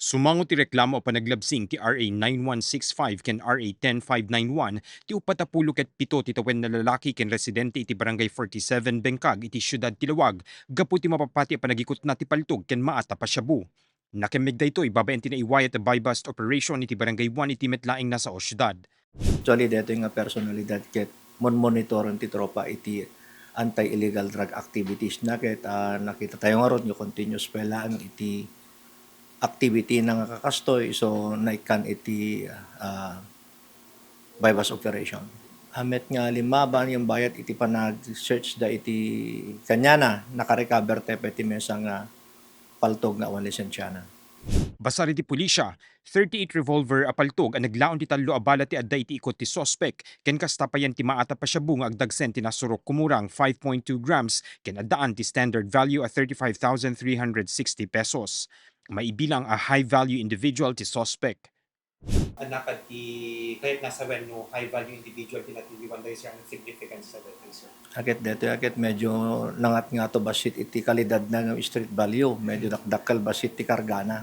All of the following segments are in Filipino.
Sumangot ti reklamo o panaglabsing ti RA 9165 ken RA 10591 ti upatapulo ket pito ti tawen na lalaki ken residente iti barangay 47 Bengkag iti syudad ti Lawag gapu ti mapapati a panagikot na ti paltog ken maata pa syabu. Nakemeg daytoy babaen ti naiwayat a buy-bust operation iti barangay 1 iti metlaing nasa o syudad. Actually, dito nga personalidad ket monitoran ti tropa iti anti-illegal drug activities na ket nakita tayo nga ron yung continuous pelaan iti activity na nga kakastoy so naikan iti bypass operation. Amet nga limaban yung bayat iti panag-search da iti kanyana nakarecover tepe iti mesa nga paltog nga awan lisensyana. Basar iti pulisya, 38 revolver a paltog ang naglaon ti tallo a bala ti adda iti ikot ti sospek ken kastapayan ti maata pa syabu nga agdagsen ti nasurok kumurang 5.2 grams ken addaan ti standard value a 35,360 pesos. Maibilang a high value individual ti sospek. Anak kahit nasa when no high value individual tinatiliwan daw siyang significance sa dito, sir. Akit medyo nangat nga to basit iti kalidad na ng street value, medyo dakdakal basit ti kargana.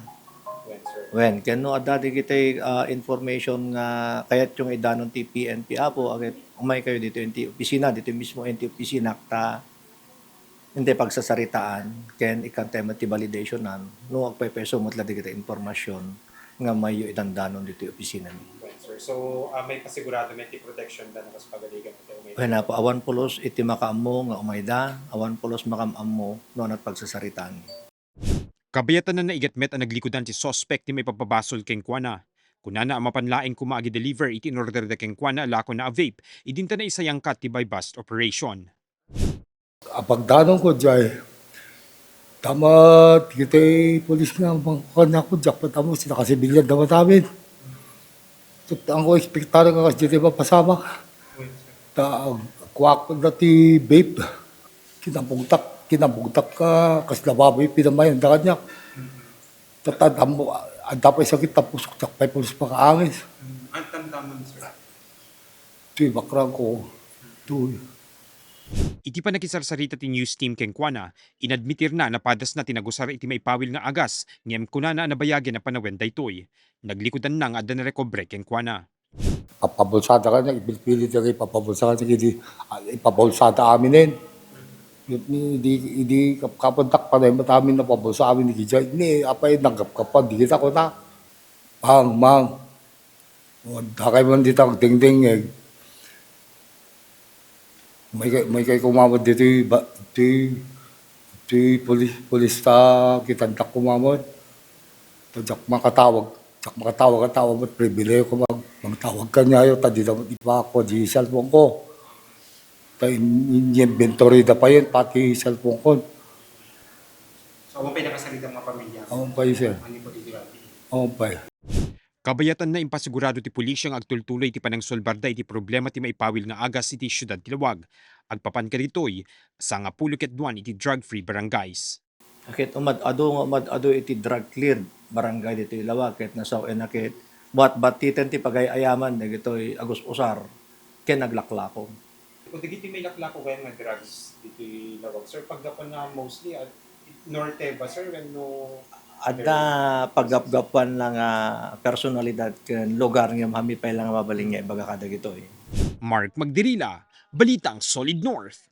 When, sir? When, kano adati kita information nga kayat yung idanon ti PNP apo, akit umay kayo dito yung opisina, dito mismo yung opisina ta hindi pagsasaritaan, ken ikantema ti validation nan, no agpepeso mo tla kita informasyon nga may yung idandanon dito yung opisina ni. When, sir? So, may pasigurado may protection na nakas pagaligan ito. Kaya po, awan pulos iti makaamo nga umayda, awan pulos makamamo no at pagsasaritaan. Kabayatan na naigatmet ang naglikudan ti sospek ti may papabasol ken kuana. Kunana ang mapanlaing kumaagi deliver iti inorder da ken kuana lako na a vape, idinta na isayang kat ti by bust operation. Pagdanong ko dyan, tamat kita polis nga mga ko dyan, patamo sila kasi bilyan naman namin. Ang ko ekspektado nga kasi dito ba pasama. Kuwak na ti vape, kinabugtak ka, kasi nababoy pinamayan da kanya. Tatandam mo, ang tapay sakit tapos takpay polis pa kaangis. Ang tandam sir? Tuy bakrang ko, tuy. Iti pa nakisarsarita ti news team ken kuana, inadmitir na napadas na tinagusar iti maipawil nga agas, ngem kunana nabayagin na panawen daytoy. Naglikudan na nga adda na rekobre ken kuana. Papabulsada ka niya, ipilpilit niya kayo, papabulsada ka niya, ipabulsada aminin. Hindi kapuntak pa na yung matamin na pabulsa amin ni Kijay. Hindi, apay, nanggap-kapan, di kita ko na. Mang. Dakay man dito ang ding-ding eh. May kay kumamod dito polis ta kitantak kumamod. Tadyak makatawag ang tawag mo, pribileo ko magtawag ka niya yun, tadi na iba ako, di cellphone ko. Inventory na pa yun, pati cellphone ko. So, may nakasalita mga pamilya? Oo pa yun, sir. Ano po dito? Oo pa yun. Kabayatan na impasigurado ti pulisya nga agtultuloy ti panangsolbarda iti problema ti maipawil nga agas iti syudad ti Lawag. Agpapan ka ditoy, sa nga puluket duan iti drug-free barangays. Akit umad-ado iti drug cleared barangay dito Lawag ket nasaw enakit buat titen ti pagayayaman dagitoy Agos Usar ken naglaklako. Kung dito may laklako kayo nga drugs dito Lawag, sir, pagdapan na mostly at norte ba, sir, when no... Adda paggapgapan lang personalidad ken lugar nga hamipay lang mabaling nga ibaga kada gitoy. Mark Magdirila, Balitang Solid North.